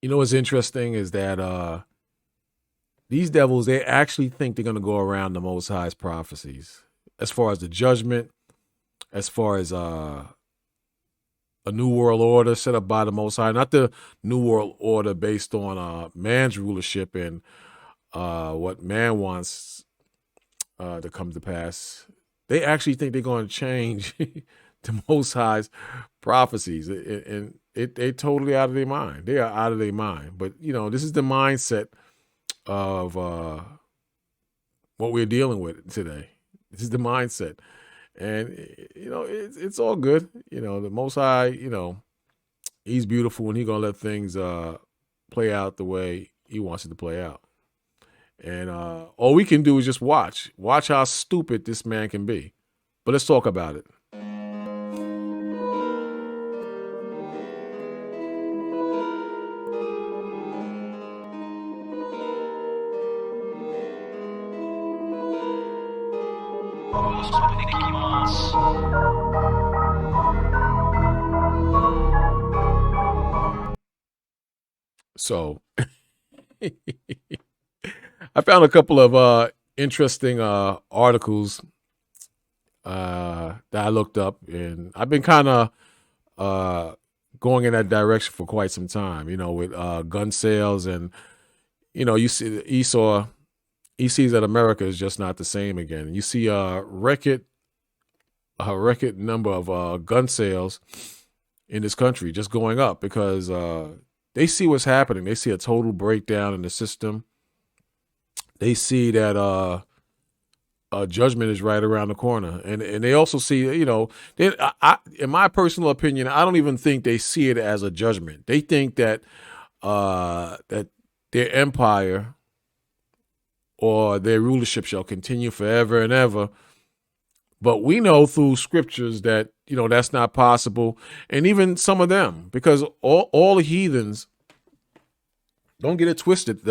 You know what's interesting is that these devils, they actually think they're going to go around the Most High's prophecies as far as the judgment, as far as a new world order set up by the Most High, not the new world order based on man's rulership and what man wants to come to pass. They actually think they're going to change the Most High's prophecies, and they totally out of their mind. They are out of their mind. But this is the mindset of what we're dealing with today. This is the mindset, and it's all good. The Most High, He's beautiful, and He's gonna let things play out the way He wants it to play out. And all we can do is just watch how stupid this man can be. But let's talk about it. So I found a couple of interesting articles that I looked up, and I've been kind of going in that direction for quite some time. With gun sales, and you see Esau. He sees that America is just not the same again. You see a record number of gun sales in this country just going up because they see what's happening. They see a total breakdown in the system. They see that judgment is right around the corner, and they also see, in my personal opinion, I don't even think they see it as a judgment. They think that that their empire or their rulership shall continue forever and ever. But we know through scriptures that that's not possible, and even some of them, because all the heathens, don't get it twisted.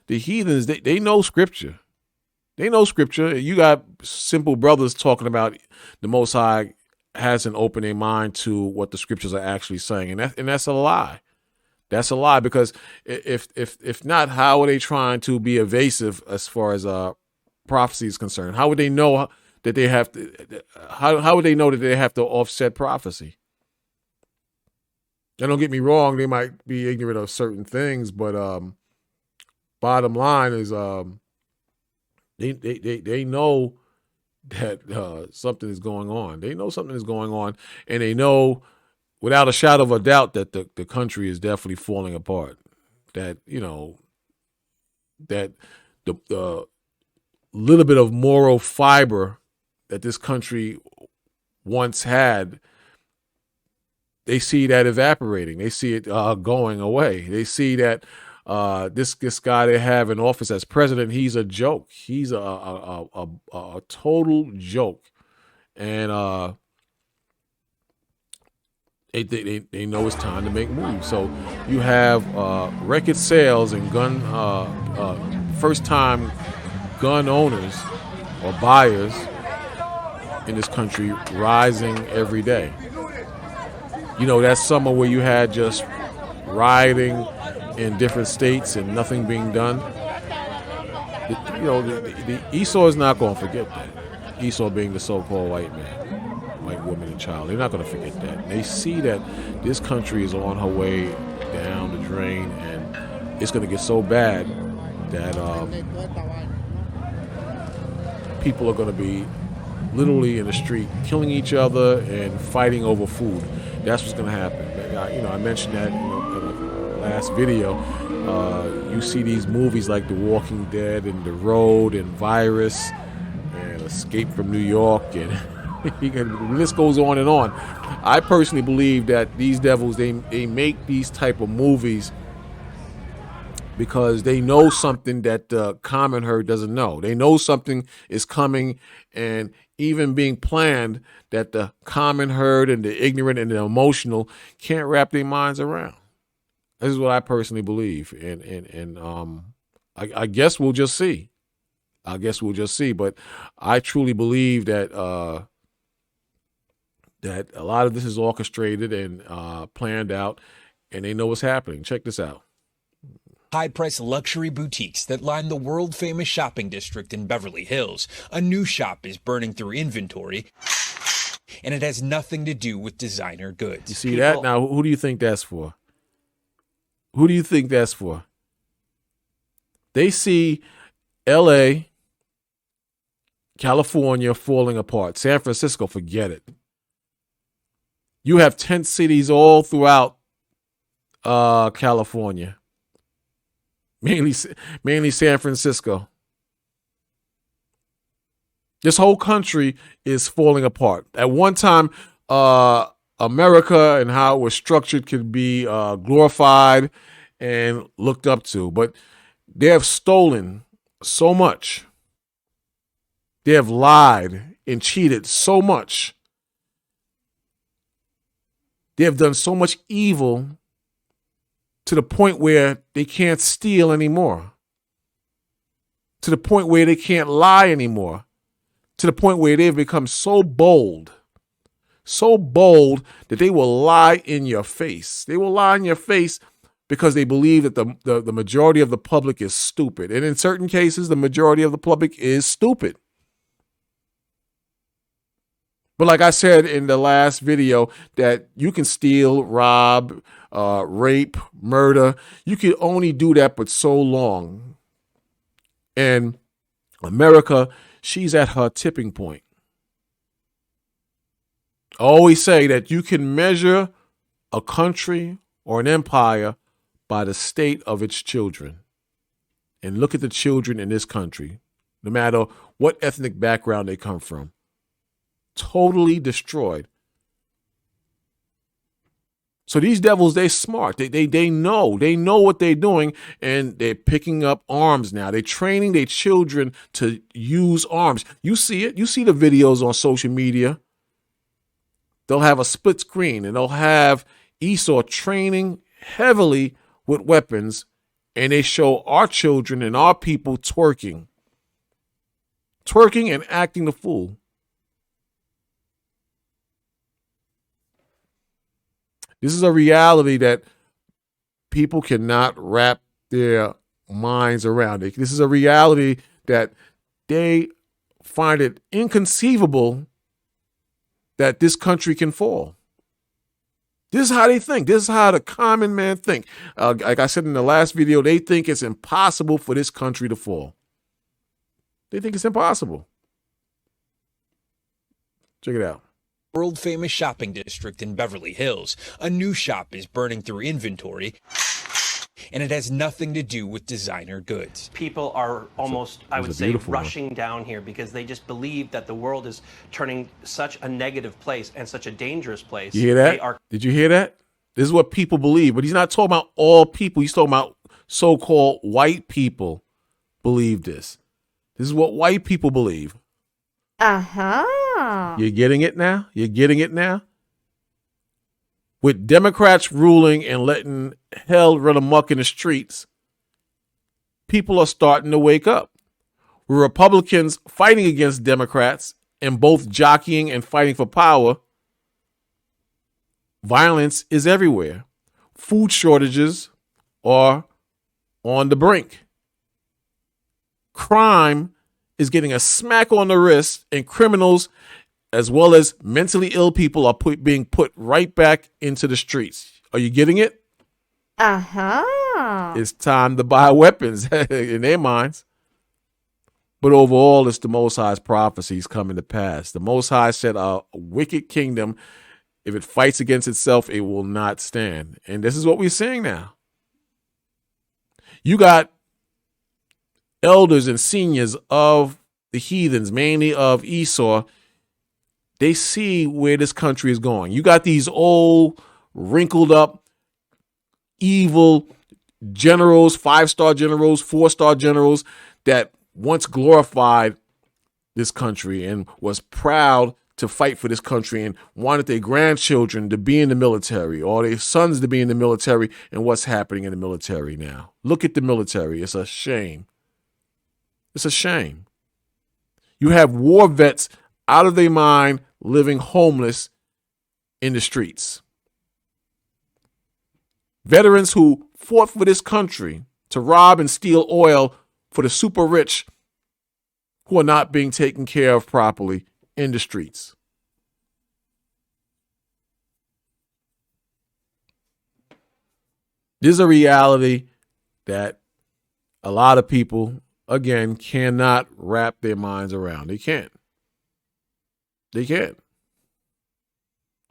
The heathens, they know scripture. They know scripture. You got simple brothers talking about the Most High hasn't opened their mind to what the scriptures are actually saying, and that's a lie. That's a lie, because if not, how are they trying to be evasive as far as prophecy is concerned? How would they know that they have to? How would they know that they have to offset prophecy? And don't get me wrong; they might be ignorant of certain things, but bottom line is they know that something is going on. They know something is going on, and they know without a shadow of a doubt that the country is definitely falling apart. That that the little bit of moral fiber that this country once had, they see that evaporating. They see it going away. They see that this guy they have in office as president, he's a joke. He's a total joke, and they know it's time to make moves. So you have record sales and gun first time gun owners or buyers in this country rising every day. That summer where you had just rioting in different states and nothing being done. The Esau is not going to forget that. Esau being the so-called white man, white woman and child. They're not going to forget that. They see that this country is on her way down the drain, and it's going to get so bad that people are going to be literally in the street killing each other and fighting over food. That's what's going to happen. I mentioned that in the last video. You see these movies like The Walking Dead and The Road and Virus and Escape from New York, and the list goes on and on. I personally believe that these devils, they make these type of movies because they know something that the common herd doesn't know. They know something is coming and even being planned that the common herd and the ignorant and the emotional can't wrap their minds around. This is what I personally believe, and I guess we'll just see. I guess we'll just see. But I truly believe that that a lot of this is orchestrated and planned out, and they know what's happening. Check this out. high-priced luxury boutiques that line the world-famous shopping district in Beverly Hills. A new shop is burning through inventory, and it has nothing to do with designer goods. You see that? Now, who do you think that's for? Who do you think that's for? They see L.A., California falling apart. San Francisco, forget it. You have tent cities all throughout California. Mainly San Francisco. This whole country is falling apart. At one time, America and how it was structured could be glorified and looked up to. But they have stolen so much. They have lied and cheated so much. They have done so much evil to the point where they can't steal anymore. To the point where they can't lie anymore. To the point where they've become so bold that they will lie in your face. They will lie in your face because they believe that the majority of the public is stupid. And in certain cases, the majority of the public is stupid. But like I said in the last video, that you can steal, rob, rape, murder. You can only do that but so long. And America, she's at her tipping point. I always say that you can measure a country or an empire by the state of its children. And look at the children in this country, no matter what ethnic background they come from. Totally destroyed. So these devils, they're smart. They know what they're doing, and they're picking up arms now. They're training their children to use arms. You see it. You see the videos on social media. They'll have a split screen, and they'll have Esau training heavily with weapons, and they show our children and our people twerking and acting the fool. This is a reality that people cannot wrap their minds around. This is a reality that they find it inconceivable that this country can fall. This is how they think. This is how the common man think. Like I said in the last video, they think it's impossible for this country to fall. They think it's impossible. Check it out. World-famous shopping district in Beverly Hills. A new shop is burning through inventory, and it has nothing to do with designer goods. People are almost, I would say, rushing down here because they just believe that the world is turning such a negative place and such a dangerous place. You hear that? Did you hear that? This is what people believe, but he's not talking about all people. He's talking about so-called white people believe this. This is what white people believe. Uh-huh. You're getting it now? You're getting it now? With Democrats ruling and letting hell run amok in the streets, people are starting to wake up. With Republicans fighting against Democrats and both jockeying and fighting for power, violence is everywhere. Food shortages are on the brink. Crime is getting a smack on the wrist, and criminals as well as mentally ill people are being put right back into the streets. Are you getting it? Uh-huh. It's time to buy weapons in their minds. But overall, it's the Most High's prophecies coming to pass. The Most High said a wicked kingdom, if it fights against itself, it will not stand. And this is what we're seeing now. You got elders and seniors of the heathens, mainly of Esau. They see where this country is going. You got these old, wrinkled up, evil generals, 5-star generals, 4-star generals that once glorified this country and was proud to fight for this country and wanted their grandchildren to be in the military or their sons to be in the military. And what's happening in the military now? Look at the military. It's a shame. It's a shame. You have war vets out of their mind, living homeless in the streets. Veterans who fought for this country, to rob and steal oil for the super rich who are not being taken care of properly in the streets. This is a reality that a lot of people, again, cannot wrap their minds around. They can't. They can't.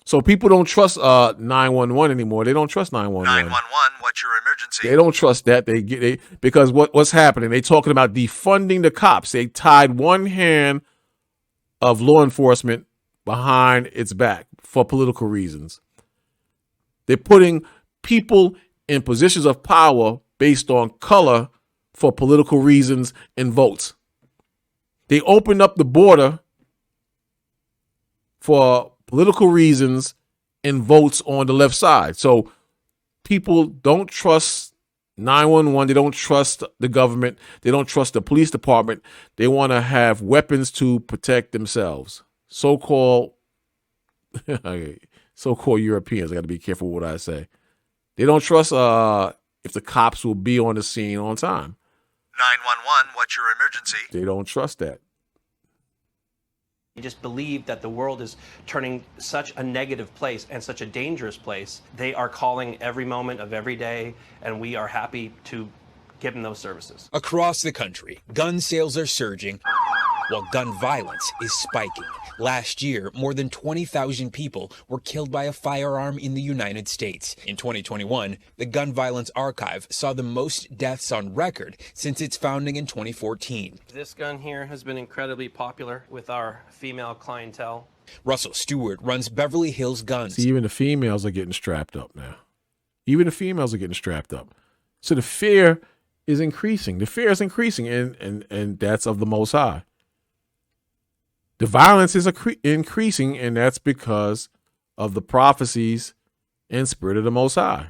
So people don't trust 911 anymore. They don't trust 911. 911, what's your emergency? They don't trust that. Because what's happening? They're talking about defunding the cops. They tied one hand of law enforcement behind its back for political reasons. They're putting people in positions of power based on color for political reasons and votes. They opened up the border for political reasons and votes on the left side. So people don't trust 911. They don't trust the government. They don't trust the police department. They want to have weapons to protect themselves. So-called Europeans. I got to be careful what I say. They don't trust if the cops will be on the scene on time. 911, what's your emergency? They don't trust that. They just believe that the world is turning such a negative place and such a dangerous place. They are calling every moment of every day, and we are happy to give them those services. Across the country, gun sales are surging while gun violence is spiking. Last year, more than 20,000 people were killed by a firearm in the United States. In 2021, the Gun Violence Archive saw the most deaths on record since its founding in 2014. This gun here has been incredibly popular with our female clientele. Russell Stewart runs Beverly Hills Guns. See, even the females are getting strapped up now. Even the females are getting strapped up. So the fear is increasing. The fear is increasing, and that's of the Most High. The violence is increasing, and that's because of the prophecies and spirit of the Most High.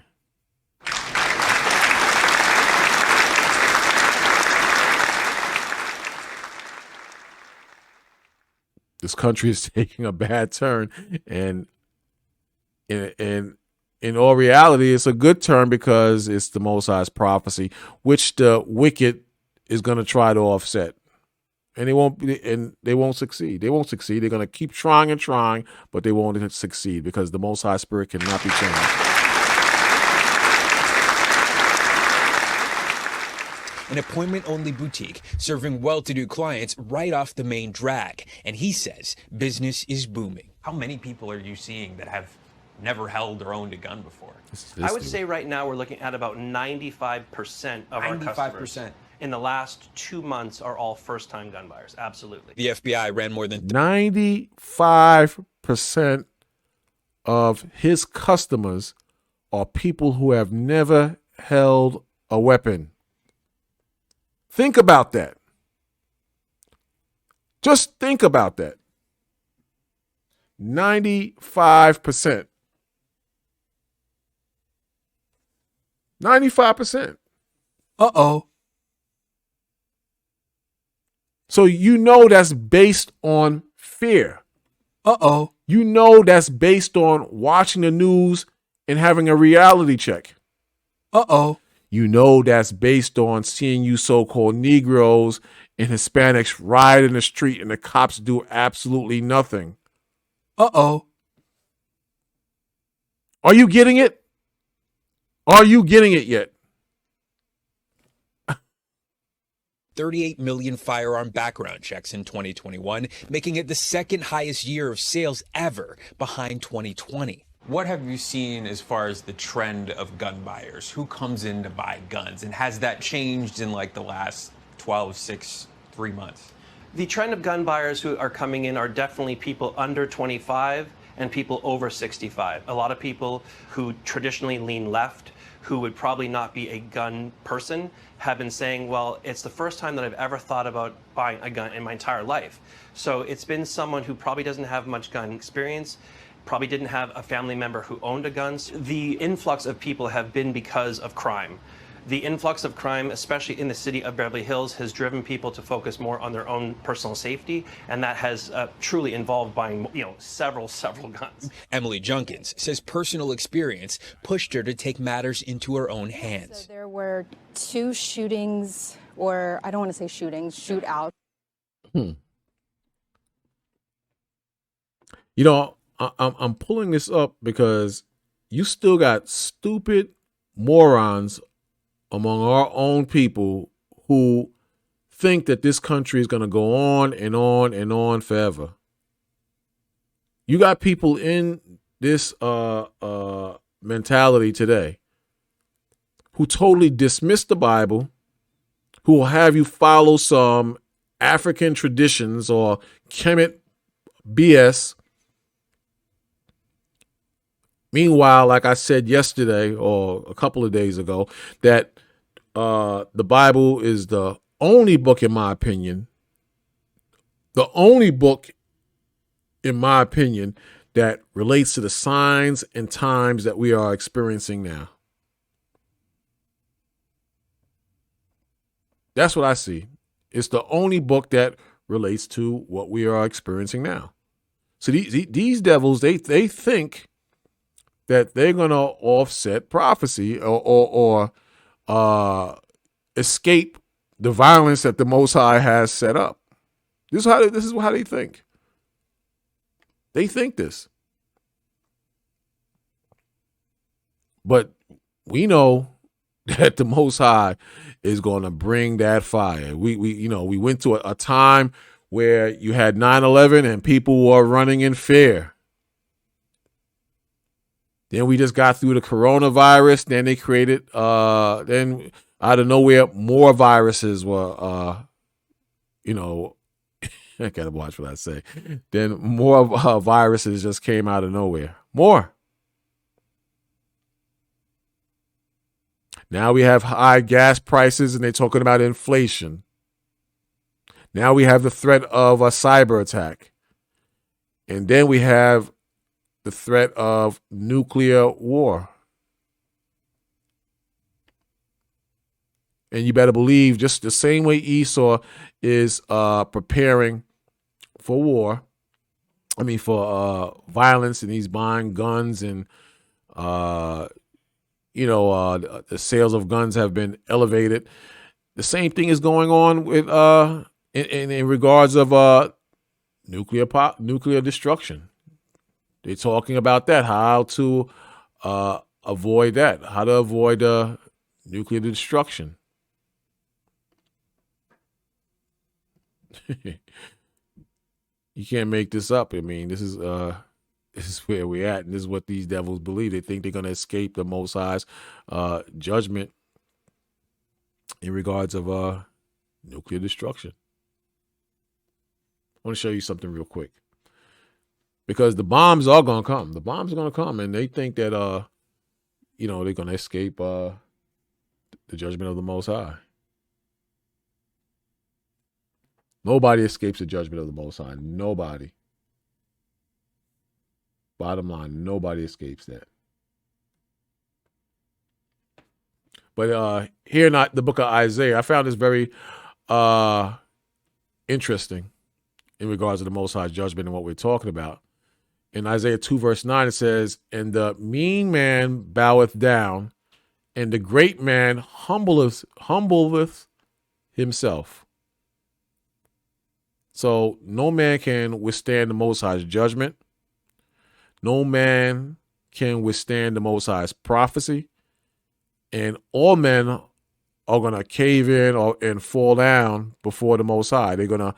This country is taking a bad turn, and in all reality, it's a good turn because it's the Most High's prophecy, which the wicked is going to try to offset. And they won't succeed. They won't succeed. They're going to keep trying and trying, but they won't succeed because the Most High Spirit cannot be changed. An appointment-only boutique serving well-to-do clients right off the main drag. And he says business is booming. How many people are you seeing that have never held or owned a gun before? I would say right now we're looking at about 95% of our customers. 95%. In the last 2 months are all first-time gun buyers. Absolutely. The FBI ran more than 95% of his customers are people who have never held a weapon. Think about that. Just think about that. 95%. 95%. Uh-oh. So you know that's based on fear. Uh-oh. You know that's based on watching the news and having a reality check. Uh-oh. You know that's based on seeing you so-called Negroes and Hispanics ride in the street and the cops do absolutely nothing. Uh-oh. Are you getting it? Are you getting it yet? 38 million firearm background checks in 2021, making it the second highest year of sales ever, behind 2020. What have you seen as far as the trend of gun buyers? Who comes in to buy guns? And has that changed in like the last 12, 6, 3 months? The trend of gun buyers who are coming in are definitely people under 25 and people over 65. A lot of people who traditionally lean left, who would probably not be a gun person, have been saying, well, it's the first time that I've ever thought about buying a gun in my entire life. So it's been someone who probably doesn't have much gun experience, probably didn't have a family member who owned a gun. The influx of people have been because of crime. The influx of crime, especially in the city of Beverly Hills, has driven people to focus more on their own personal safety, and that has truly involved buying, several guns. Emily Junkins says personal experience pushed her to take matters into her own hands. So there were 2 shootings, or I don't want to say shootings, shootouts. I'm pulling this up because you still got stupid morons among our own people who think that this country is going to go on and on and on forever. You got people in this mentality today who totally dismiss the Bible, who will have you follow some African traditions or Kemet BS. Meanwhile, like I said yesterday or a couple of days ago, that the Bible is the only book, in my opinion, that relates to the signs and times that we are experiencing now. That's what I see. It's the only book that relates to what we are experiencing now. So these devils, they think that they're going to offset prophecy or escape the violence that the Most High has set up. This is how they think. They think this. But we know that the Most High is going to bring that fire. We went to a time where you had 9/11 and people were running in fear. Then we just got through the coronavirus. Then they created, then out of nowhere, more viruses were, I gotta watch what I say. Then more viruses just came out of nowhere. More. Now we have high gas prices and they're talking about inflation. Now we have the threat of a cyber attack. And then we have the threat of nuclear war. And you better believe, just the same way Esau is preparing for war, for violence, and he's buying guns, and the sales of guns have been elevated. The same thing is going on with in regards of nuclear destruction. They're talking about that, how to avoid that, how to avoid nuclear destruction. You can't make this up. I mean, this is where we're at, and this is what these devils believe. They think they're going to escape the Most High's judgment in regards of nuclear destruction. I want to show you something real quick, because the bombs are going to come. The bombs are going to come, and they think that they're going to escape the judgment of the Most High. Nobody escapes the judgment of the Most High. Nobody. Bottom line, nobody escapes that. But here in the book of Isaiah, I found this very interesting in regards to the Most High's judgment and what we're talking about. In Isaiah 2, verse 9, it says, "And the mean man boweth down, and the great man humbleth himself." So no man can withstand the Most High's judgment. No man can withstand the Most High's prophecy. And all men are going to cave in and fall down before the Most High. They're going to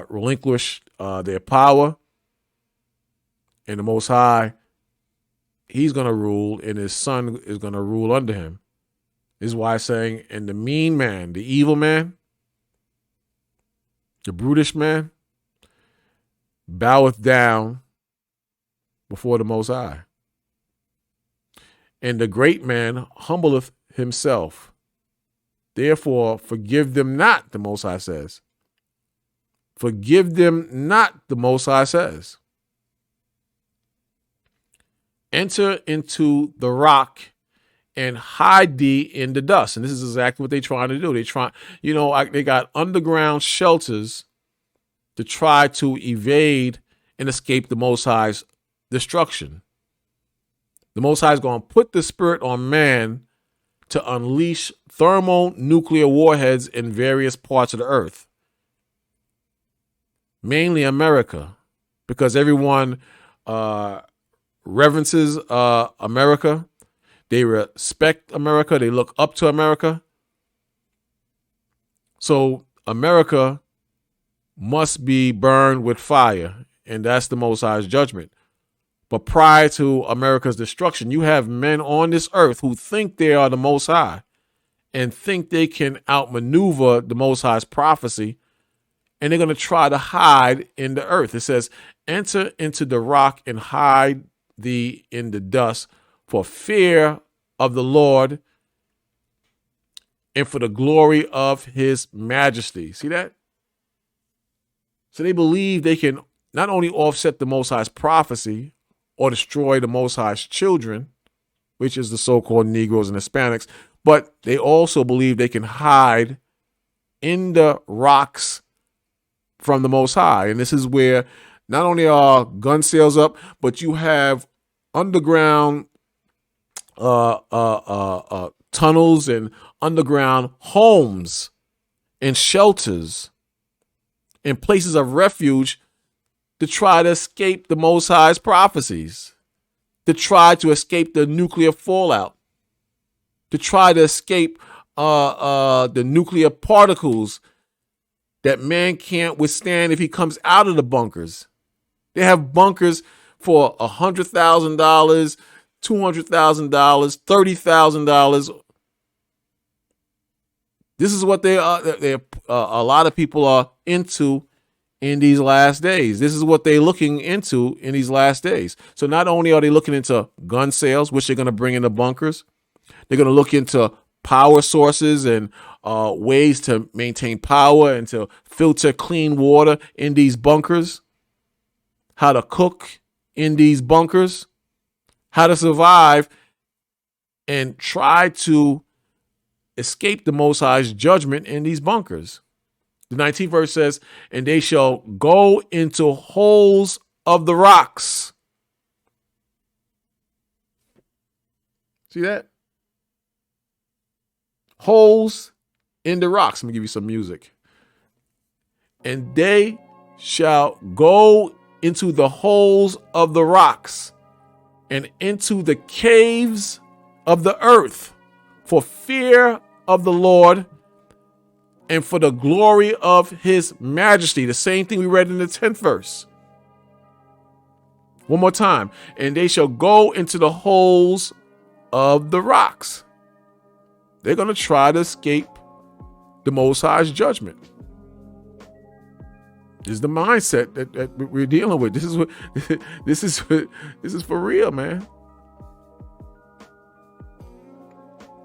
relinquish their power. And the Most High, he's going to rule, and his son is going to rule under him. This is why it's saying, and the mean man, the evil man, the brutish man, boweth down before the Most High. And the great man humbleth himself. Therefore, forgive them not, the Most High says. Forgive them not, the Most High says. Enter into the rock and hide thee in the dust. And this is exactly what they're trying to do. They got underground shelters to try to evade and escape the Most High's destruction. The Most High is going to put the spirit on man to unleash thermonuclear warheads in various parts of the earth, mainly America, because everyone reverences America. They respect America. They look up to America. So America must be burned with fire, and that's the Most High's judgment. But prior to America's destruction, you have men on this earth who think they are the Most High and think they can outmaneuver the Most High's prophecy, and they're going to try to hide in the earth. It says, enter into the rock and hide thee in the dust for fear of the Lord and for the glory of his majesty. See that? So they believe they can not only offset the Most High's prophecy or destroy the Most High's children, which is the so-called Negroes and Hispanics, but they also believe they can hide in the rocks from the Most High. And this is where not only are gun sales up, but you have underground tunnels and underground homes and shelters and places of refuge to try to escape the Most High's prophecies, to try to escape the nuclear fallout, to try to escape the nuclear particles that man can't withstand if he comes out of the bunkers. They have bunkers for $100,000, $200,000, $30,000. This is what they are. A lot of people are into in these last days. This is what they're looking into in these last days. So not only are they looking into gun sales, which they're going to bring in the bunkers, they're going to look into power sources and ways to maintain power and to filter clean water in these bunkers, how to cook in these bunkers, how to survive and try to escape the Most High's judgment in these bunkers. The 19th verse says, and they shall go into holes of the rocks. See that? Holes in the rocks. Let me give you some music. And they shall go into the holes of the rocks and into the caves of the earth for fear of the Lord and for the glory of his majesty. The same thing we read in the 10th verse. One more time. And they shall go into the holes of the rocks. They're going to try to escape the Most High's judgment. This is the mindset that we're dealing with. This is for real, man.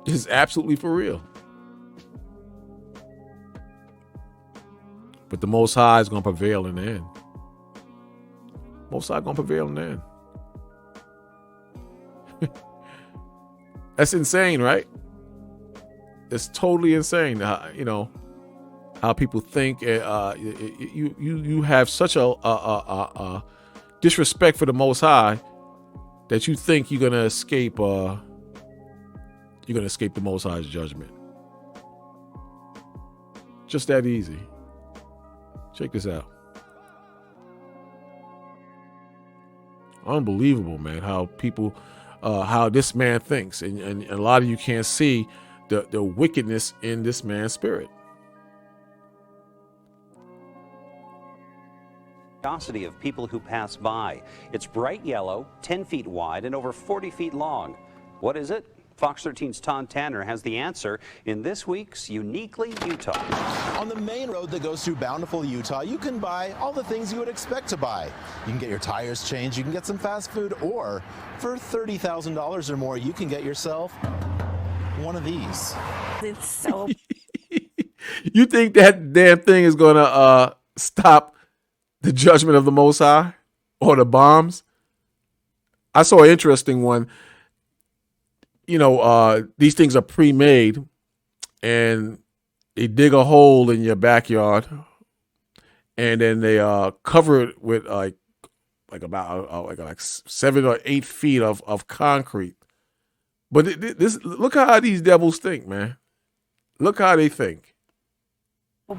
This is absolutely for real. But the Most High is going to prevail in the end. Most High going to prevail in the end. That's insane, right? It's totally insane. How people think. You have such a disrespect for the Most High that you think you're gonna escape. You're gonna escape the Most High's judgment. Just that easy. Check this out. Unbelievable, man. How people, how this man thinks, and a lot of you can't see the wickedness in this man's spirit. Curiosity of people who pass by. It's bright yellow, 10 feet wide, and over 40 feet long. What is it? Fox 13's Tom Tanner has the answer in this week's Uniquely Utah. On the main road that goes through Bountiful, Utah, you can buy all the things you would expect to buy. You can get your tires changed, you can get some fast food, or for $30,000 or more, you can get yourself one of these. It's so. You think that damn thing is going to stop the judgment of the Most High or the bombs? I saw an interesting one. these things are pre-made, and they dig a hole in your backyard, and then they cover it with like about 7 or 8 feet of concrete. But look how these devils think, man. Look how they think.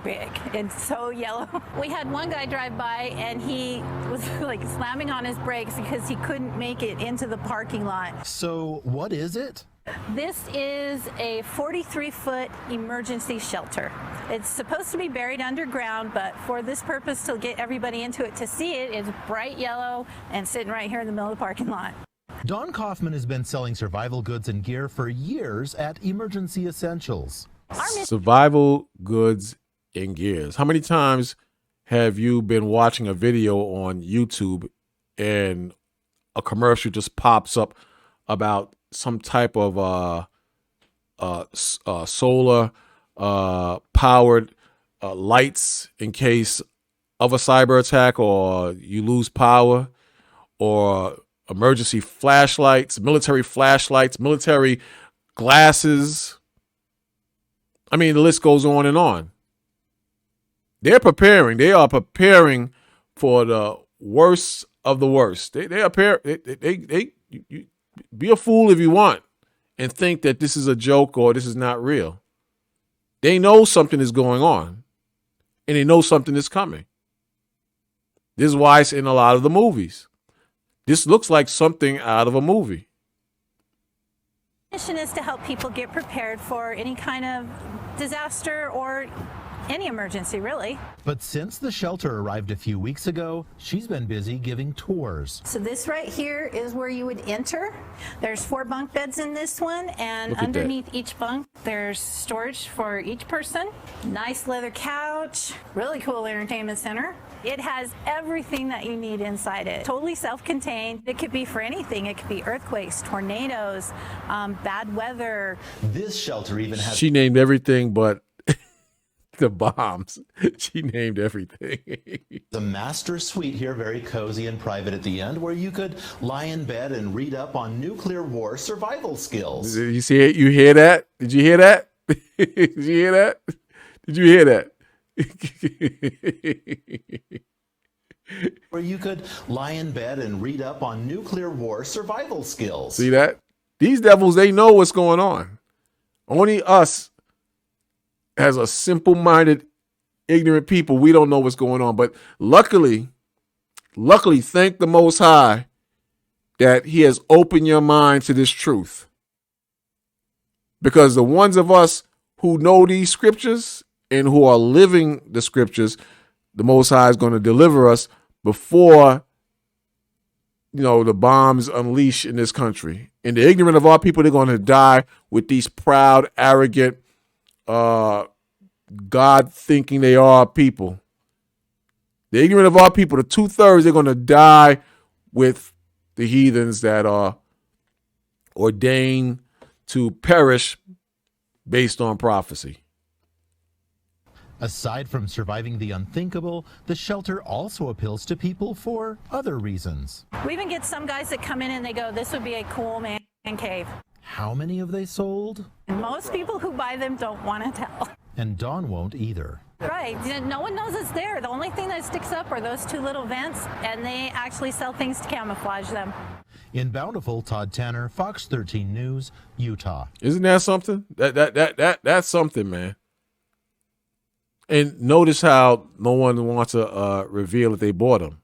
Big and so yellow. We had one guy drive by and he was like slamming on his brakes because he couldn't make it into the parking lot. So what is it? This is a 43-foot emergency shelter. It's supposed to be buried underground, but for this purpose, to get everybody into it to see it, it's bright yellow and sitting right here in the middle of the parking lot. Don Kaufman has been selling survival goods and gear for years at Emergency Essentials. Survival goods and gears. How many times have you been watching a video on YouTube and a commercial just pops up about some type of solar powered lights in case of a cyber attack, or you lose power, or emergency flashlights, military glasses? I mean, the list goes on and on. They are preparing for the worst of the worst. They be a fool if you want and think that this is a joke or this is not real. They know something is going on, and they know something is coming. This is why it's in a lot of the movies. This looks like something out of a movie. Mission is to help people get prepared for any kind of disaster or any emergency, really. But since the shelter arrived a few weeks ago, she's been busy giving tours. So this right here is where you would enter. There's 4 bunk beds in this one, and underneath each bunk there's storage for each person. Nice leather couch, really cool entertainment center. It has everything that you need inside it. Totally self-contained. It could be for anything. It could be earthquakes, tornadoes, bad weather. This shelter even has... She named everything but the bombs. She named everything. The master suite here, very cozy and private at the end, where you could lie in bed and read up on nuclear war survival skills. You see it? You hear that? Did you hear that? Did you hear that? Did you hear that? Where you could lie in bed and read up on nuclear war survival skills. See that? These devils, they know what's going on. Only us, as a simple-minded, ignorant people, we don't know what's going on. But luckily, thank the Most High that He has opened your mind to this truth. Because the ones of us who know these scriptures and who are living the scriptures, the Most High is going to deliver us before, the bombs unleash in this country. And the ignorant of our people, they're going to die with these proud, arrogant, God-thinking they are people. The ignorant of our people, the 2/3, they're going to die with the heathens that are ordained to perish based on prophecy. Aside from surviving the unthinkable, the shelter also appeals to people for other reasons. We even get some guys that come in and they go, this would be a cool man cave. How many have they sold? And most people who buy them don't want to tell. And Dawn won't either. Right. No one knows it's there. The only thing that sticks up are those 2 little vents, and they actually sell things to camouflage them. In Bountiful, Todd Tanner, Fox 13 News, Utah. Isn't that something? That's something, man. And notice how no one wants to reveal that they bought them.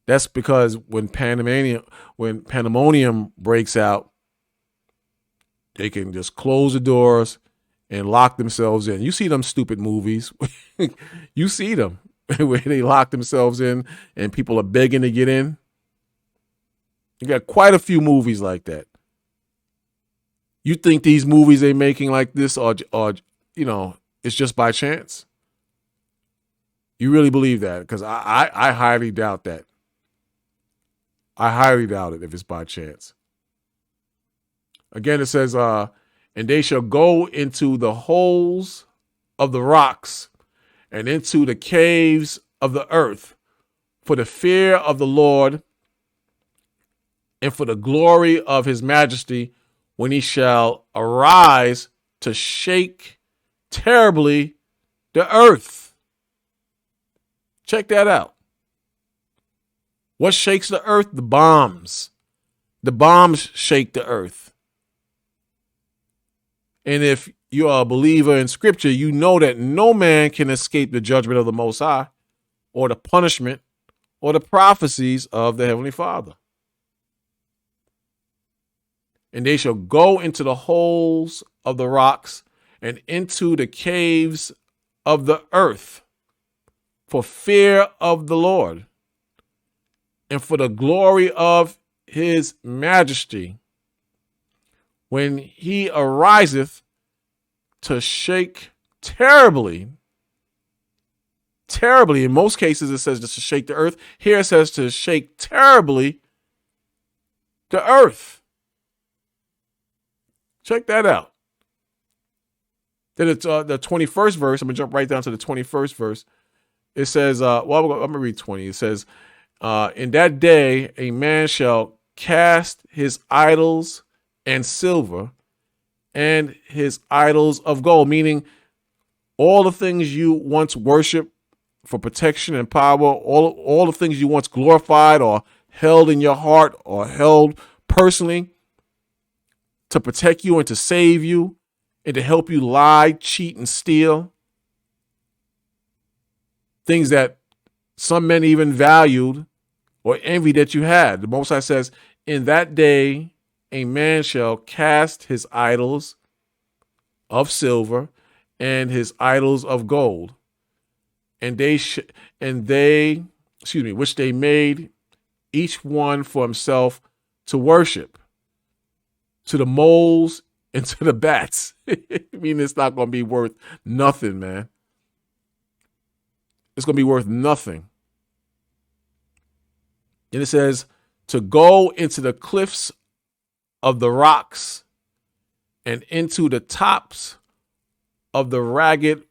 That's because when pandemonium breaks out, they can just close the doors and lock themselves in. You see them stupid movies. You see them where they lock themselves in and people are begging to get in. You got quite a few movies like that. You think these movies they making like this are it's just by chance? You really believe that? Because I highly doubt that. I highly doubt it if it's by chance. Again, it says, and they shall go into the holes of the rocks and into the caves of the earth, for the fear of the Lord and for the glory of His majesty when he shall arise to shake terribly the earth. Check that out. What shakes the earth? The bombs. The bombs shake the earth. And if you are a believer in scripture, you know that no man can escape the judgment of the Most High or the punishment or the prophecies of the Heavenly Father. And they shall go into the holes of the rocks and into the caves of the earth for fear of the Lord and for the glory of his majesty when he ariseth to shake terribly. Terribly. In most cases, it says just to shake the earth. Here it says to shake terribly the earth. Check that out. Then it's the 21st verse. I'm going to jump right down to the 21st verse. It says, I'm going to read 20. It says, in that day, a man shall cast his idols and silver and his idols of gold, meaning all the things you once worshiped for protection and power, all the things you once glorified or held in your heart or held personally to protect you and to save you and to help you lie, cheat, and steal. Things that some men even valued or envied that you had. The Most High says, in that day, a man shall cast his idols of silver and his idols of gold, and which they made each one for himself to worship, to the moles and to the bats. I mean, it's not going to be worth nothing, man. It's going to be worth nothing. And it says to go into the cliffs of the rocks and into the tops of the ragged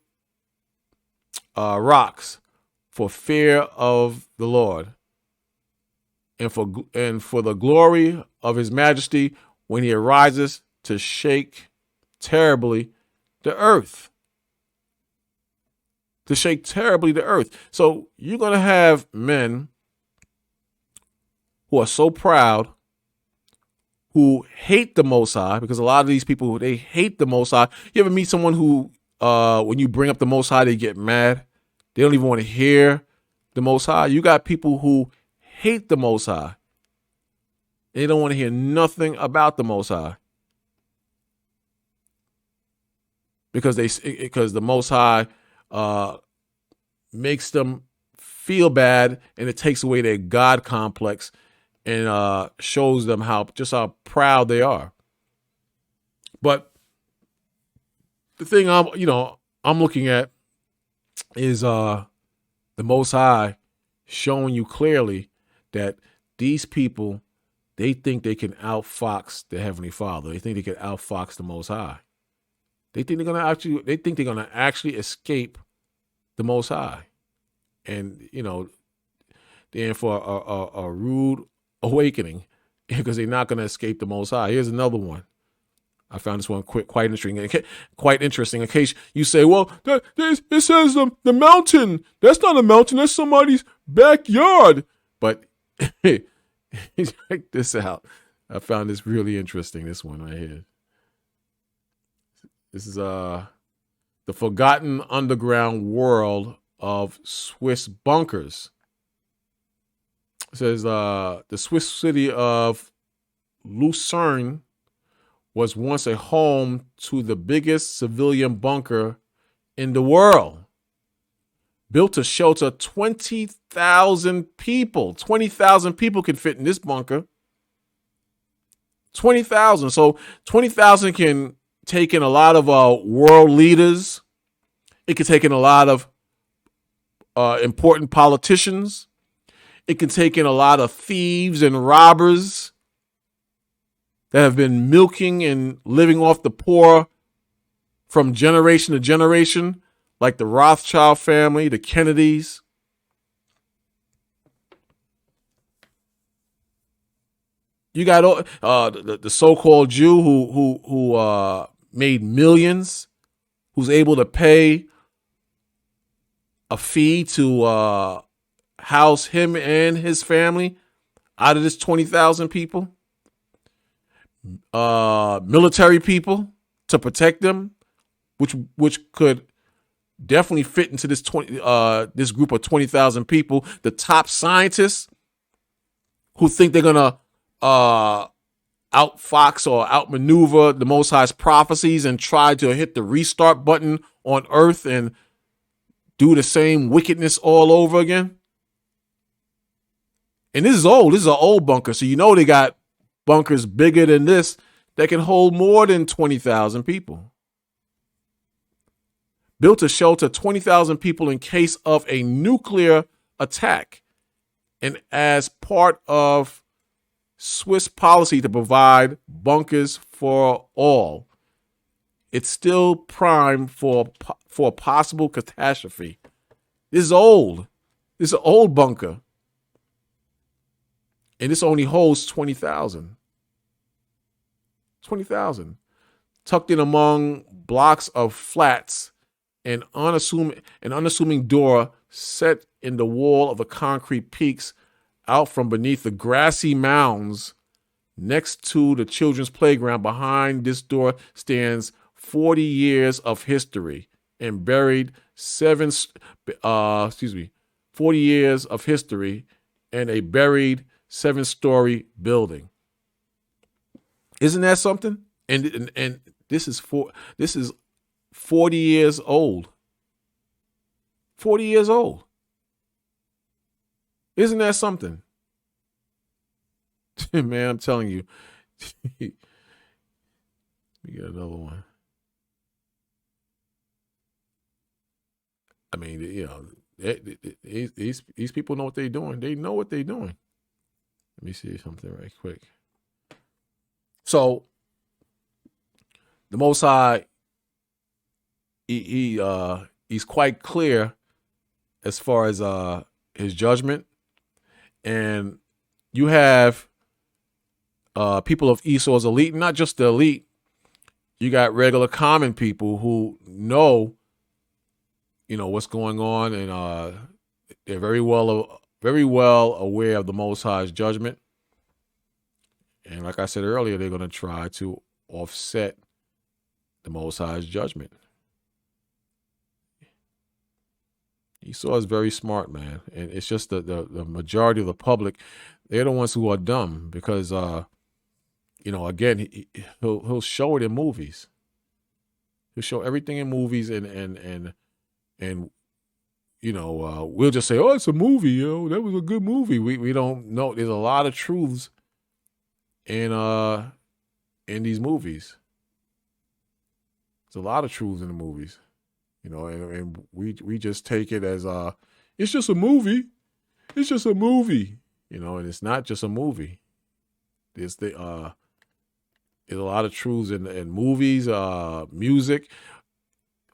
rocks for fear of the Lord and for the glory of his majesty when he arises to shake terribly the earth. To shake terribly the earth. So you're going to have men who are so proud, who hate the Most High, because a lot of these people, they hate the Most High. You ever meet someone who, when you bring up the Most High, they get mad? They don't even want to hear the Most High. You got people who hate the Most High. They don't want to hear nothing about the Most High. Because the Most High makes them feel bad, and it takes away their God complex and shows them how proud they are. But the thing I'm looking at is the Most High showing you clearly that these people, they think they can outfox the Heavenly Father. They think they can outfox the Most High. They think they're gonna actually escape the Most High, and they're in for a rude awakening because they're not gonna escape the Most High. Here's another one. I found this one quite interesting. Quite interesting. In case you say, "Well, it says the mountain. That's not a mountain. That's somebody's backyard." But check this out. I found this really interesting. This one right here. This is the forgotten underground world of Swiss bunkers. It says the Swiss city of Lucerne was once a home to the biggest civilian bunker in the world, built to shelter 20,000 people. 20,000 people can fit in this bunker. 20,000. So 20,000 can take in a lot of world leaders. It can take in a lot of important politicians. It can take in a lot of thieves and robbers that have been milking and living off the poor from generation to generation, like the Rothschild family, the Kennedys. You got the so-called Jew who made millions, who's able to pay a fee to house him and his family out of this 20,000 people. Military people to protect them, which could definitely fit into this this group of 20,000 people. The top scientists who think they're gonna outfox or outmaneuver the Most High's prophecies and try to hit the restart button on Earth and do the same wickedness all over again. And this is old. This is an old bunker, so you know they got bunkers bigger than this that can hold more than 20,000 people. Built to shelter 20,000 people in case of a nuclear attack. And as part of Swiss policy to provide bunkers for all, it's still primed for a possible catastrophe. This is old. This is an old bunker. And this only holds 20,000. 20,000. Tucked in among blocks of flats, an unassuming door set in the wall of the concrete peaks out from beneath the grassy mounds next to the children's playground. Behind this door stands 40 years of history and buried 40 years of history and a buried 7-story building. Isn't that something? And this is 40 years old. 40 years old. Isn't that something? Man, I'm telling you. We got another one. I mean, you know, these people know what they're doing. They know what they're doing. Let me see something right quick. So, the Most High, he's quite clear as far as his judgment, and you have people of Esau's elite, not just the elite. You got regular common people who know, you know, what's going on, and they're very well aware of the Most High's judgment. And like I said earlier, they're going to try to offset the Most High's judgment. Esau is very smart, man. And it's just the majority of the public, they're the ones who are dumb because, you know, again, he'll show it in movies. He'll show everything in movies and you know, we'll just say, oh, it's a movie, yo. That was a good movie. We don't know. There's a lot of truths in these movies. There's a lot of truths in the movies, you know, and we just take it as it's just a movie. It's just a movie, you know, and it's not just a movie. There's a lot of truths in movies, music.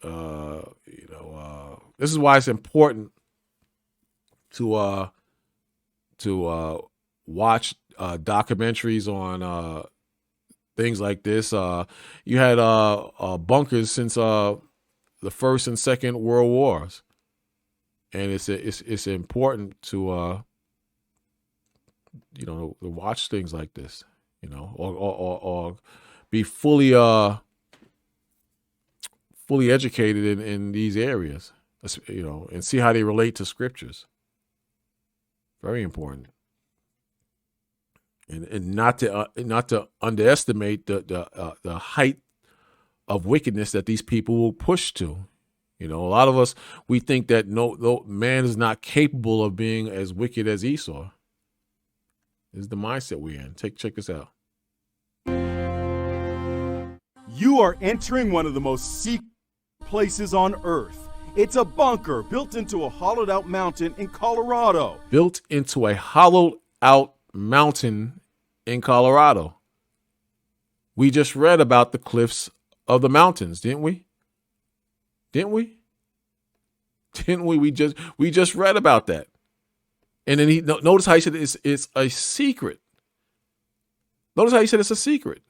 You know, this is why it's important to watch documentaries on things like this. You had bunkers since the First and Second World Wars, and it's important to you know, to watch things like this, you know, or be fully educated in these areas, you know, and see how they relate to scriptures. Very important. And not to underestimate the height of wickedness that these people will push to. You know, a lot of us, we think that no man is not capable of being as wicked as Esau. This is the mindset we're in. Check this out. You are entering one of the most secret places on Earth. It's a bunker built into a hollowed out mountain in Colorado. Built into a hollowed out mountain in Colorado. We just read about the cliffs of the mountains, didn't we? Didn't we? We just read about that. And then notice how he said it's a secret. Notice how he said it's a secret.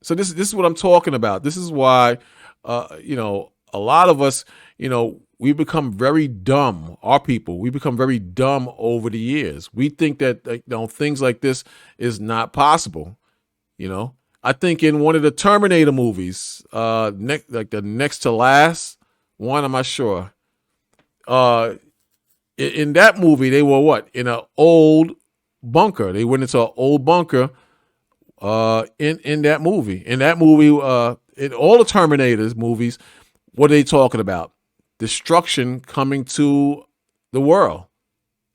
So this is what I'm talking about. This is why, a lot of us, we become very dumb. Our people, we become very dumb over the years. We think that things like this is not possible. I think in one of the Terminator movies, the next to last one, I'm not sure. In that movie, they were what? In an old bunker. They went into an old bunker. In that movie, in all the Terminators movies, what are they talking about? Destruction coming to the world,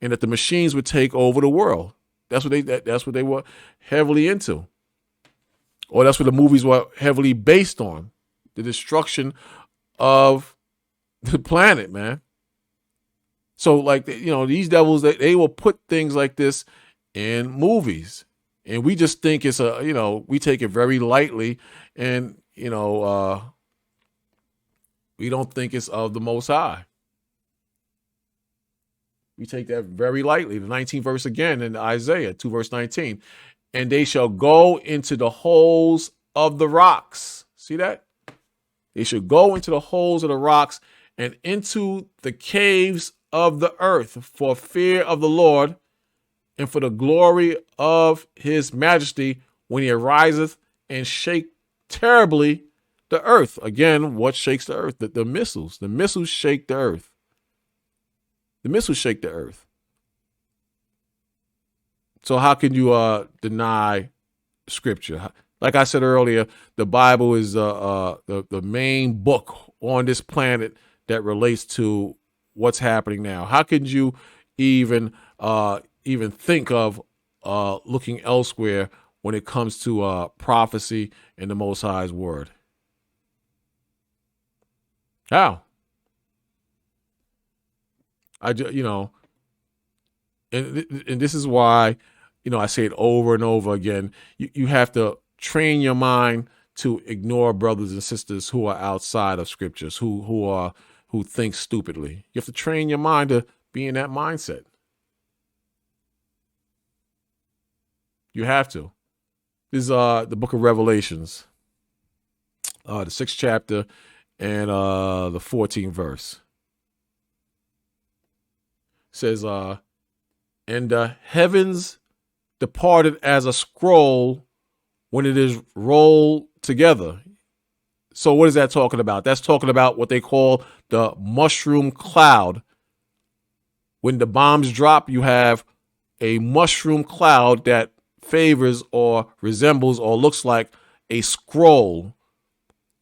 and that the machines would take over the world. That's what they were heavily into, or that's what the movies were heavily based on: the destruction of the planet, man. So, these devils, they will put things like this in movies. And we just think it's we take it very lightly, and, we don't think it's of the Most High. We take that very lightly. The 19th verse again in Isaiah 2 verse 19. And they shall go into the holes of the rocks. See that? They should go into the holes of the rocks and into the caves of the earth for fear of the Lord, and for the glory of his majesty, when he ariseth and shake terribly the earth. Again, what shakes the earth? The missiles. The missiles shake the earth. The missiles shake the earth. So how can you deny scripture? Like I said earlier, the Bible is the main book on this planet that relates to what's happening now. How could you even think of looking elsewhere when it comes to prophecy and the Most High's word? How? And this is why, I say it over and over again. You have to train your mind to ignore brothers and sisters who are outside of scriptures, who think stupidly. You have to train your mind to be in that mindset. You have to. This is the book of Revelations, the 6th chapter and the 14th verse. It says, and the heavens departed as a scroll when it is rolled together. So what is that talking about? That's talking about what they call the mushroom cloud. When the bombs drop, you have a mushroom cloud that favors or resembles or looks like a scroll.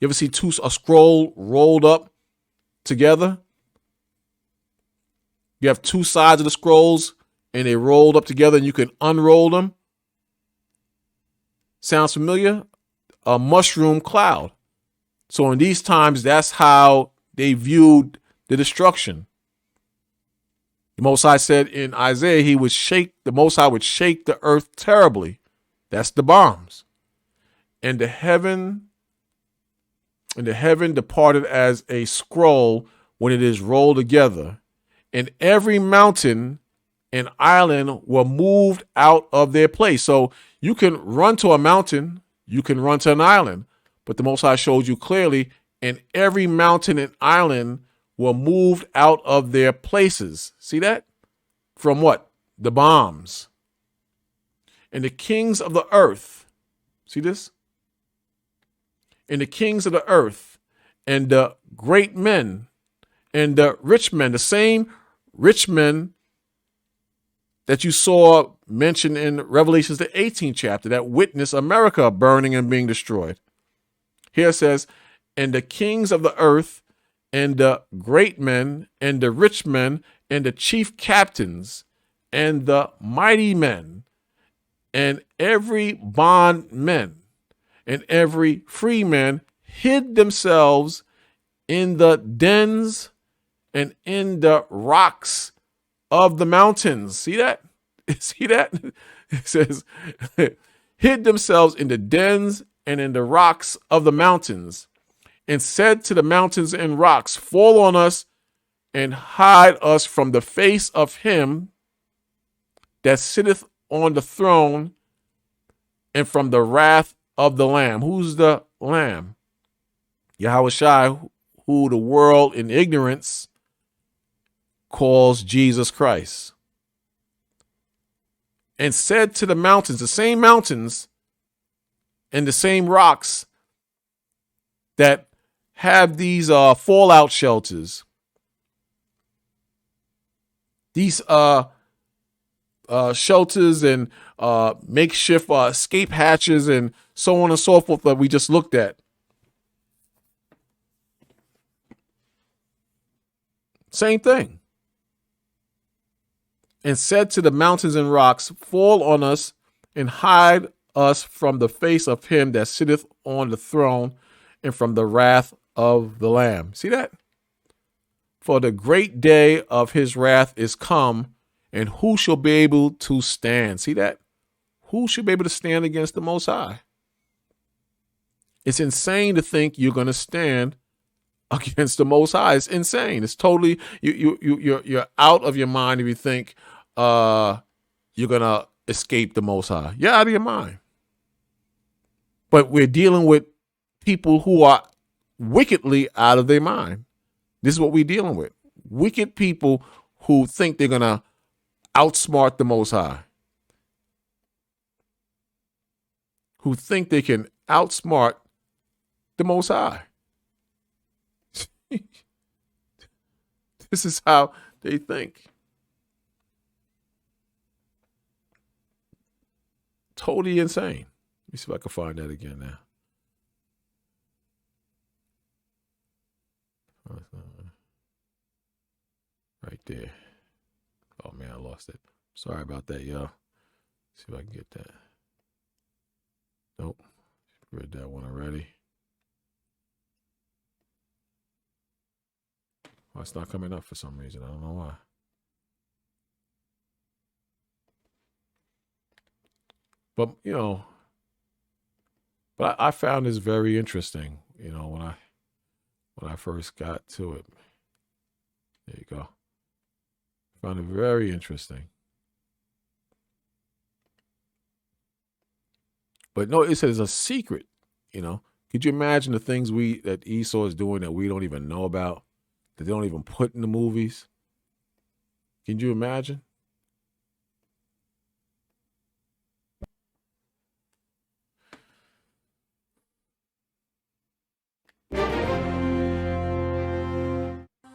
You ever see a scroll rolled up together? You have two sides of the scrolls and they rolled up together and you can unroll them. Sounds familiar? A mushroom cloud. So in these times, that's how they viewed the destruction. The Most High said in Isaiah, the Most High would shake the earth terribly. That's the bombs. And the heaven departed as a scroll when it is rolled together. And every mountain and island were moved out of their place. So you can run to a mountain, you can run to an island, but the Most High showed you clearly, and every mountain and island were moved out of their places. See that? From what? The bombs. And the kings of the earth, see this? And the kings of the earth, and the great men, and the rich men, the same rich men that you saw mentioned in Revelations, the 18th chapter, that witness America burning and being destroyed. Here it says, and the kings of the earth, and the great men, and the rich men, and the chief captains, and the mighty men, and every bondman, and every free man hid themselves in the dens and in the rocks of the mountains. See that? See that? It says, hid themselves in the dens and in the rocks of the mountains, and said to the mountains and rocks, fall on us and hide us from the face of him that sitteth on the throne and from the wrath of the Lamb. Who's the Lamb? Yahweh Shai, who the world in ignorance calls Jesus Christ. And said to the mountains, the same mountains and the same rocks that have these fallout shelters, these shelters and makeshift escape hatches and so on and so forth that we just looked at. Same thing. And said to the mountains and rocks, fall on us and hide us from the face of him that sitteth on the throne and from the wrath of the Lamb. See that? For the great day of his wrath is come, and who shall be able to stand? See that? Who should be able to stand against the Most High? It's insane to think you're going to stand against the Most High. It's insane. It's totally you're out of your mind if you think you're gonna escape the Most High. You're out of your mind. But we're dealing with people who are wickedly out of their mind. This is what we're dealing with. Wicked people who think they're gonna outsmart the Most High. Who think they can outsmart the Most High. This is how they think. Totally insane. Let me see if I can find that again now. Right there. Oh man, I lost it. Sorry about that, y'all. See if I can get that. Nope. Read that one already. Oh, it's not coming up for some reason. I don't know why. But, but I found this very interesting, when I first got to it. There you go. Found it very interesting. But no, it says a secret, Could you imagine the things that Esau is doing that we don't even know about, that they don't even put in the movies? Can you imagine?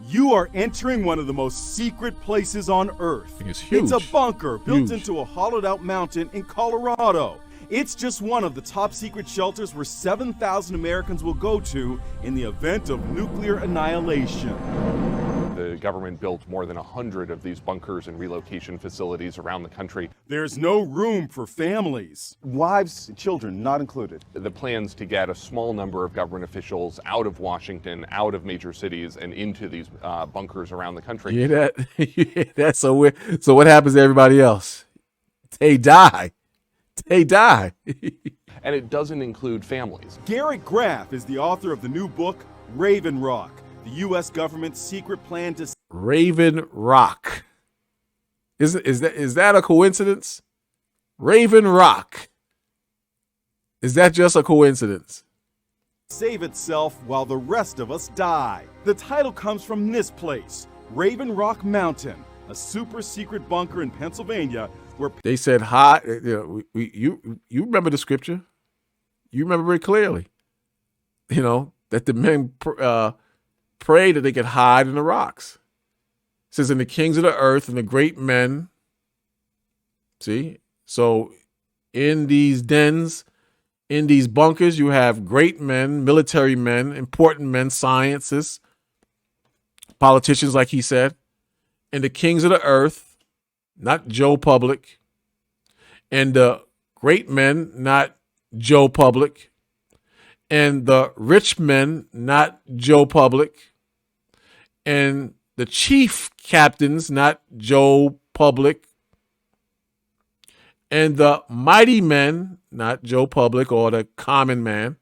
You are entering one of the most secret places on Earth. It's huge. It's a bunker built Huge. into a hollowed out mountain in Colorado. It's just one of the top secret shelters where 7,000 Americans will go to in the event of nuclear annihilation. The government built more than 100 of these bunkers and relocation facilities around the country. There's no room for families. Wives, children not included. The plans to get a small number of government officials out of Washington, out of major cities, and into these bunkers around the country. You hear that? You hear that? So what happens to everybody else? They die. They die. And it doesn't include families. Garrett Graff is the author of the new book, Raven Rock, the U.S. government's secret plan to... Raven Rock. Is that a coincidence? Raven Rock. Is that just a coincidence? Save itself while the rest of us die. The title comes from this place, Raven Rock Mountain, a super secret bunker in Pennsylvania where they said hi. You remember the scripture? You remember very clearly. That the men prayed that they could hide in the rocks. It says, "In the kings of the earth and the great men." See, so in these dens, in these bunkers, you have great men, military men, important men, scientists, politicians, like he said, and the kings of the earth. Not Joe Public, and the great men, not Joe Public, and the rich men, not Joe Public, and the chief captains, not Joe Public, and the mighty men, not Joe Public or the common man,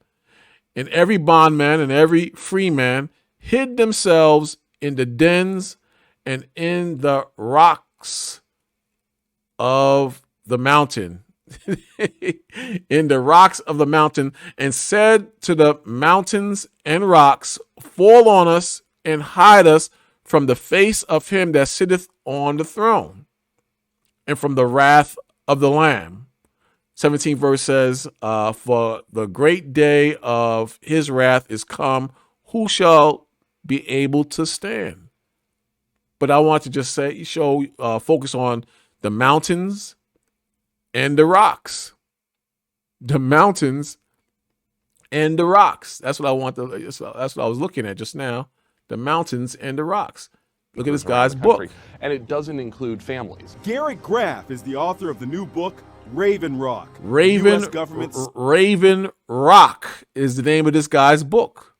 and every bondman and every free man hid themselves in the dens and in the rocks of the mountain, in the rocks of the mountain, and said to the mountains and rocks, fall on us and hide us from the face of him that sitteth on the throne and from the wrath of the Lamb. 17th verse says, for the great day of his wrath is come, who shall be able to stand? But I want to just focus on the mountains and the rocks. The mountains and the rocks. That's what I want to, that's what I was looking at just now. The mountains and the rocks. Look at this guy's book. And it doesn't include families. Garrett Graff is the author of the new book, Raven Rock. Raven Rock is the name of this guy's book.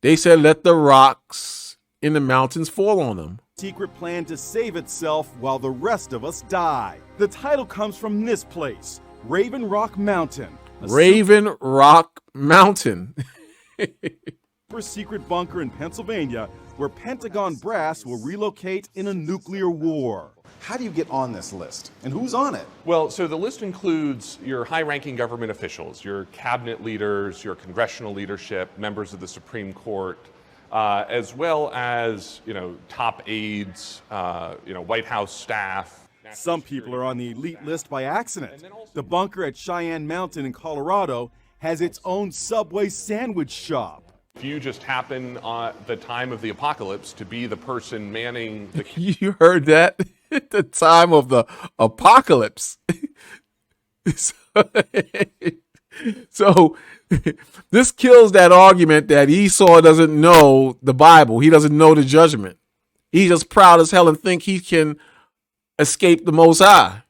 They said, let the rocks in the mountains fall on them. Secret plan to save itself while the rest of us die. The title comes from this place, Raven Rock Mountain. Raven Rock Mountain. Super secret bunker in Pennsylvania where Pentagon brass will relocate in a nuclear war. How do you get on this list? And who's on it? Well, so the list includes your high-ranking government officials, your cabinet leaders, your congressional leadership, members of the Supreme Court, as well as, top aides, White House staff. Some people are on the elite list by accident. The bunker at Cheyenne Mountain in Colorado has its own Subway sandwich shop. If you just happen at the time of the apocalypse to be the person manning the... You heard that? At the time of the apocalypse. So this kills that argument that Esau doesn't know the Bible. He doesn't know the judgment. He's just proud as hell and think he can escape the Most High.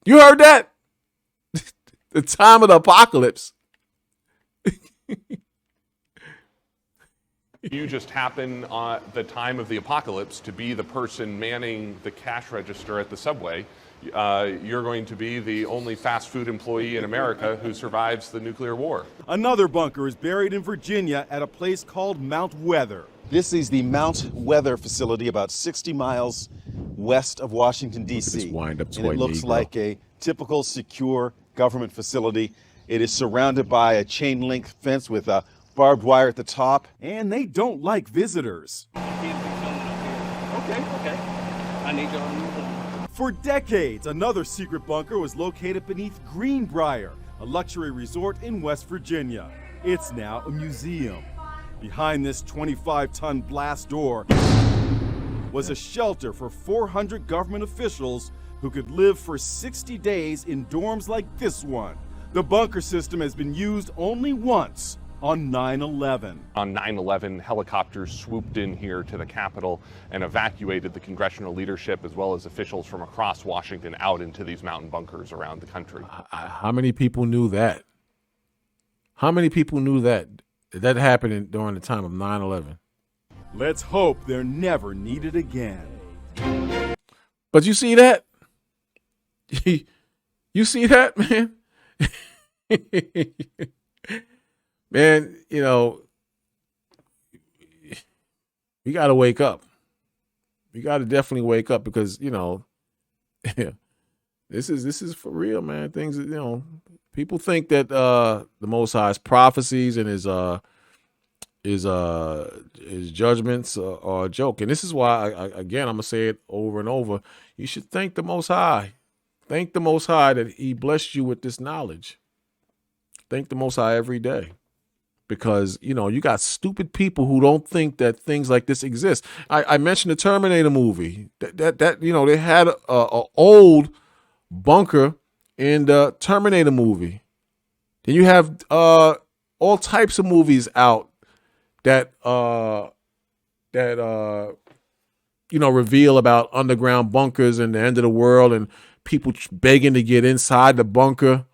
You heard that? The time of the apocalypse. You just happen at the time of the apocalypse to be the person manning the cash register at the Subway. You're going to be the only fast food employee in America who survives the nuclear war. Another bunker is buried in Virginia at a place called Mount Weather. This is the Mount Weather facility about 60 miles west of Washington, D.C. And it looks like a typical secure government facility. It is surrounded by a chain link fence with a barbed wire at the top. And they don't like visitors. Okay. I need y'all to move on. For decades, another secret bunker was located beneath Greenbrier, a luxury resort in West Virginia. It's now a museum. Behind this 25-ton blast door was a shelter for 400 government officials who could live for 60 days in dorms like this one. The bunker system has been used only once, on 9/11. On 9/11, helicopters swooped in here to the Capitol and evacuated the congressional leadership as well as officials from across Washington out into these mountain bunkers around the country. How many people knew that? How many people knew that? That happened during the time of 9/11. Let's hope they're never needed again. But you see that? You see that, man? Man, we got to wake up. We got to definitely wake up because, this is for real, man. Things, people think that the Most High's prophecies and his judgments are a joke. And this is why, again, I'm going to say it over and over. You should thank the Most High. Thank the Most High that he blessed you with this knowledge. Thank the Most High every day. Because, you got stupid people who don't think that things like this exist. I mentioned the Terminator movie. That they had a old bunker in the Terminator movie. Then you have all types of movies out that reveal about underground bunkers and the end of the world and people begging to get inside the bunker.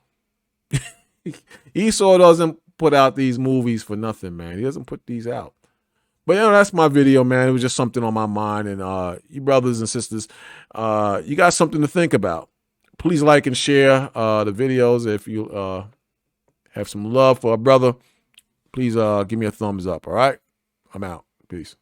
Esau doesn't put out these movies for nothing, man. He doesn't put these out. But that's my video, man. It was just something on my mind. And you brothers and sisters, you got something to think about. Please like and share the videos. If you have some love for a brother, please give me a thumbs up. All right? I'm out. Peace.